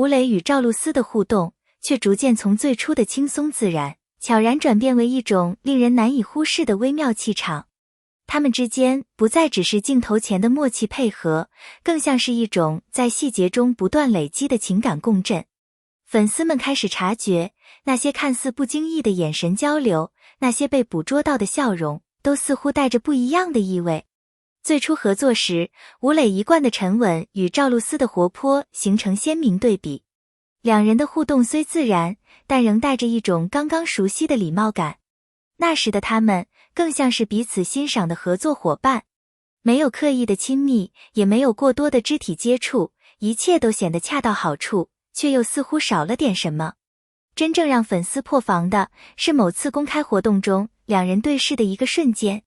磊与赵露思的互动却逐渐从最初的轻松自然，悄然转变为一种令人难以忽视的微妙气场。他们之间不再只是镜头前的默契配合，更像是一种在细节中不断累积的情感共振。粉丝们开始察觉，那些看似不经意的眼神交流，那些被捕捉到的笑容，都似乎带着不一样的意味。最初合作时，吴磊一贯的沉稳与赵露思的活泼形成鲜明对比。两人的互动虽自然，但仍带着一种刚刚熟悉的礼貌感。那时的他们更像是彼此欣赏的合作伙伴，没有刻意的亲密，也没有过多的肢体接触，一切都显得恰到好处，却又似乎少了点什么。真正让粉丝破防的是某次公开活动中，两人对视的一个瞬间。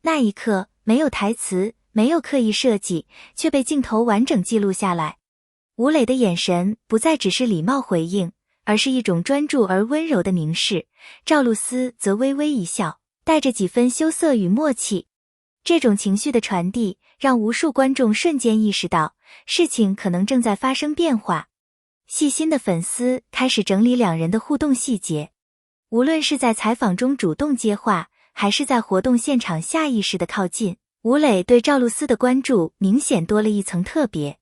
那一刻，没有台词，没有刻意设计，却被镜头完整记录下来。吴磊的眼神不再只是礼貌回应，而是一种专注而温柔的凝视，赵露思则微微一笑，带着几分羞涩与默契。这种情绪的传递，让无数观众瞬间意识到，事情可能正在发生变化。细心的粉丝开始整理两人的互动细节，无论是在采访中主动接话，还是在活动现场下意识的靠近，吴磊对赵露思的关注明显多了一层特别。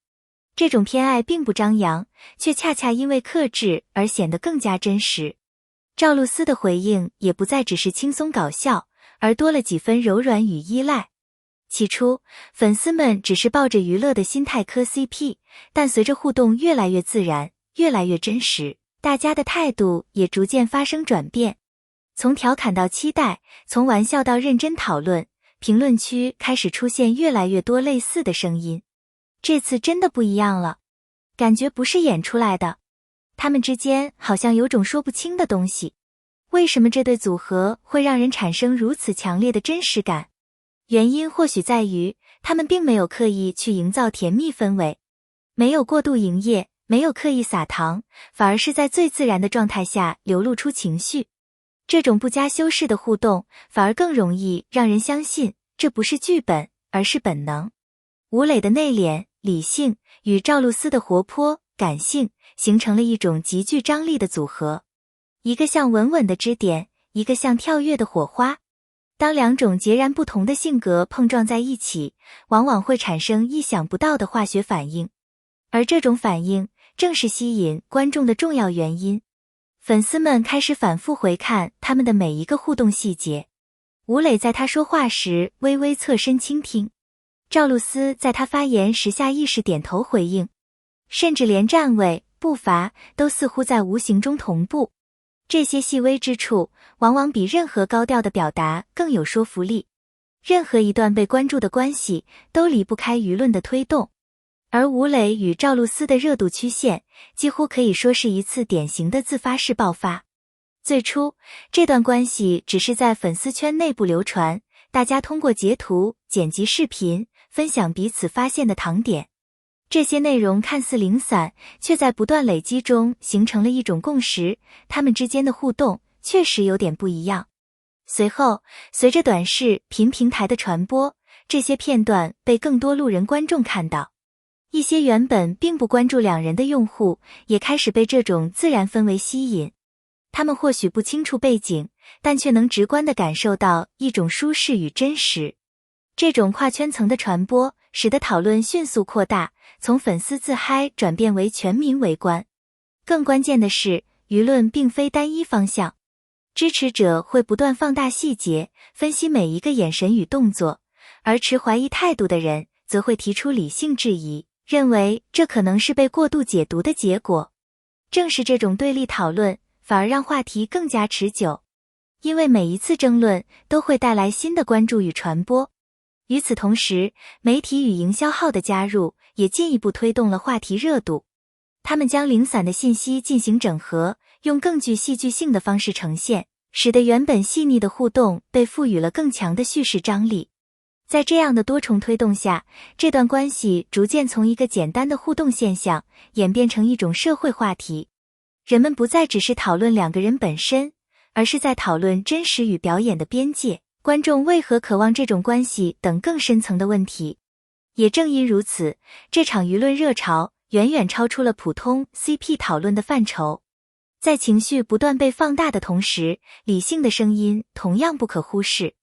这种偏爱并不张扬，却恰恰因为克制而显得更加真实。赵露思的回应也不再只是轻松搞笑，而多了几分柔软与依赖。起初，粉丝们只是抱着娱乐的心态磕 CP， 但随着互动越来越自然，越来越真实，大家的态度也逐渐发生转变。从调侃到期待，从玩笑到认真讨论，评论区开始出现越来越多类似的声音。这次真的不一样了，感觉不是演出来的，他们之间好像有种说不清的东西。为什么这对组合会让人产生如此强烈的真实感？原因或许在于，他们并没有刻意去营造甜蜜氛围，没有过度营业，没有刻意撒糖，反而是在最自然的状态下流露出情绪。这种不加修饰的互动，反而更容易让人相信，这不是剧本，而是本能。吴磊的内敛、理性与赵露思的活泼、感性，形成了一种极具张力的组合。一个像稳稳的支点，一个像跳跃的火花。当两种截然不同的性格碰撞在一起，往往会产生意想不到的化学反应。而这种反应，正是吸引观众的重要原因。粉丝们开始反复回看他们的每一个互动细节。吴磊在他说话时微微侧身倾听，赵露思在他发言时下意识点头回应，甚至连站位、步伐都似乎在无形中同步。这些细微之处，往往比任何高调的表达更有说服力。任何一段被关注的关系，都离不开舆论的推动。而吴磊与赵露思的热度曲线，几乎可以说是一次典型的自发式爆发。最初，这段关系只是在粉丝圈内部流传，大家通过截图、剪辑视频，分享彼此发现的糖点。这些内容看似零散，却在不断累积中形成了一种共识，他们之间的互动确实有点不一样。随后，随着短视频平台的传播，这些片段被更多路人观众看到。一些原本并不关注两人的用户，也开始被这种自然氛围吸引。他们或许不清楚背景，但却能直观地感受到一种舒适与真实。这种跨圈层的传播，使得讨论迅速扩大，从粉丝自嗨转变为全民围观。更关键的是，舆论并非单一方向，支持者会不断放大细节，分析每一个眼神与动作，而持怀疑态度的人则会提出理性质疑，认为这可能是被过度解读的结果。正是这种对立讨论，反而让话题更加持久，因为每一次争论都会带来新的关注与传播。与此同时，媒体与营销号的加入也进一步推动了话题热度。他们将零散的信息进行整合，用更具戏剧性的方式呈现，使得原本细腻的互动被赋予了更强的叙事张力。在这样的多重推动下，这段关系逐渐从一个简单的互动现象演变成一种社会话题。人们不再只是讨论两个人本身，而是在讨论真实与表演的边界，观众为何渴望这种关系等更深层的问题。也正因如此，这场舆论热潮远远超出了普通 CP 讨论的范畴。在情绪不断被放大的同时，理性的声音同样不可忽视。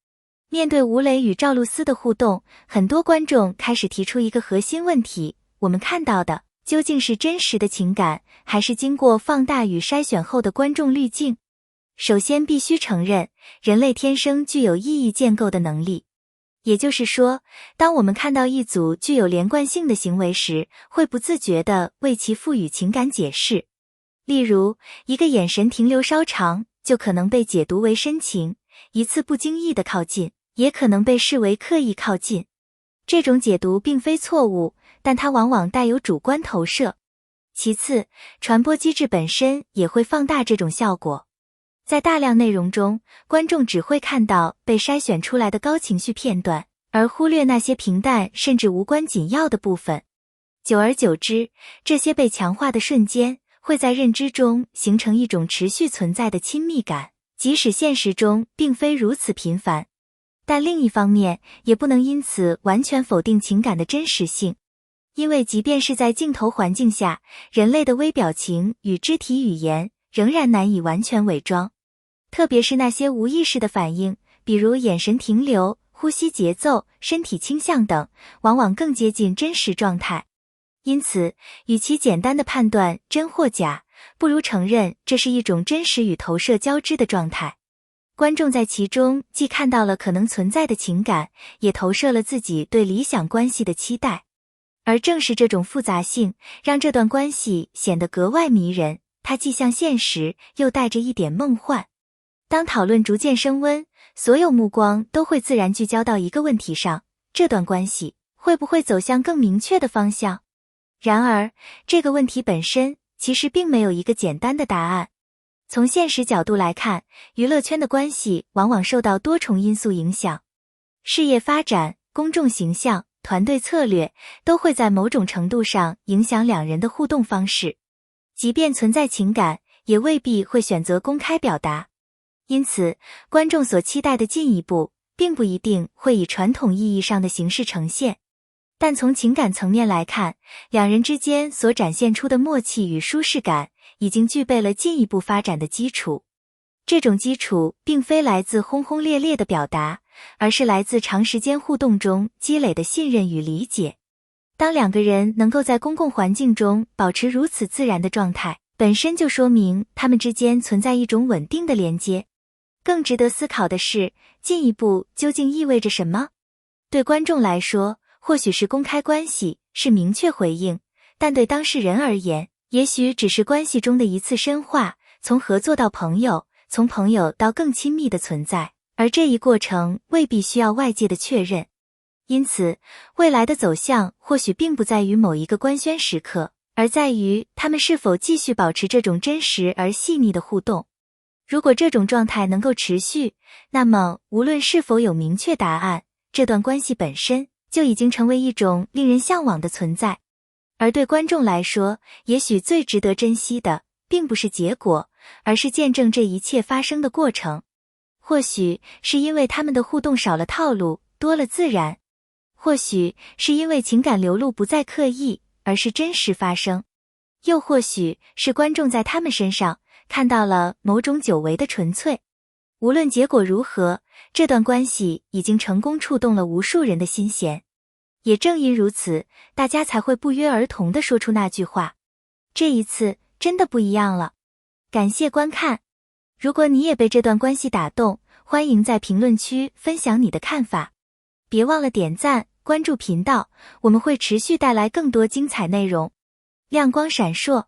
面对吴磊与赵露思的互动，很多观众开始提出一个核心问题：我们看到的究竟是真实的情感，还是经过放大与筛选后的观众滤镜？首先必须承认，人类天生具有意义建构的能力。也就是说，当我们看到一组具有连贯性的行为时，会不自觉地为其赋予情感解释。例如，一个眼神停留稍长，就可能被解读为深情；一次不经意的靠近，也可能被视为刻意靠近。这种解读并非错误，但它往往带有主观投射。其次，传播机制本身也会放大这种效果。在大量内容中，观众只会看到被筛选出来的高情绪片段，而忽略那些平淡甚至无关紧要的部分。久而久之，这些被强化的瞬间会在认知中形成一种持续存在的亲密感，即使现实中并非如此频繁。但另一方面，也不能因此完全否定情感的真实性，因为即便是在镜头环境下，人类的微表情与肢体语言仍然难以完全伪装。特别是那些无意识的反应，比如眼神停留、呼吸节奏、身体倾向等，往往更接近真实状态。因此，与其简单的判断真或假，不如承认这是一种真实与投射交织的状态。观众在其中既看到了可能存在的情感，也投射了自己对理想关系的期待。而正是这种复杂性，让这段关系显得格外迷人，它既像现实，又带着一点梦幻。当讨论逐渐升温，所有目光都会自然聚焦到一个问题上：这段关系会不会走向更明确的方向？然而，这个问题本身其实并没有一个简单的答案。从现实角度来看，娱乐圈的关系往往受到多重因素影响。事业发展、公众形象、团队策略都会在某种程度上影响两人的互动方式。即便存在情感，也未必会选择公开表达。因此，观众所期待的进一步，并不一定会以传统意义上的形式呈现。但从情感层面来看，两人之间所展现出的默契与舒适感，已经具备了进一步发展的基础。这种基础并非来自轰轰烈烈的表达，而是来自长时间互动中积累的信任与理解。当两个人能够在公共环境中保持如此自然的状态，本身就说明他们之间存在一种稳定的连接。更值得思考的是，进一步究竟意味着什么？对观众来说，或许是公开关系，是明确回应，但对当事人而言，也许只是关系中的一次深化，从合作到朋友，从朋友到更亲密的存在，而这一过程未必需要外界的确认。因此，未来的走向或许并不在于某一个官宣时刻，而在于他们是否继续保持这种真实而细腻的互动。如果这种状态能够持续，那么无论是否有明确答案，这段关系本身就已经成为一种令人向往的存在。而对观众来说，也许最值得珍惜的，并不是结果，而是见证这一切发生的过程。或许是因为他们的互动少了套路，多了自然；或许是因为情感流露不再刻意，而是真实发生；又或许是观众在他们身上看到了某种久违的纯粹。无论结果如何，这段关系已经成功触动了无数人的心弦。也正因如此，大家才会不约而同地说出那句话：这一次真的不一样了。感谢观看。如果你也被这段关系打动，欢迎在评论区分享你的看法。别忘了点赞、关注频道，我们会持续带来更多精彩内容。亮光闪烁。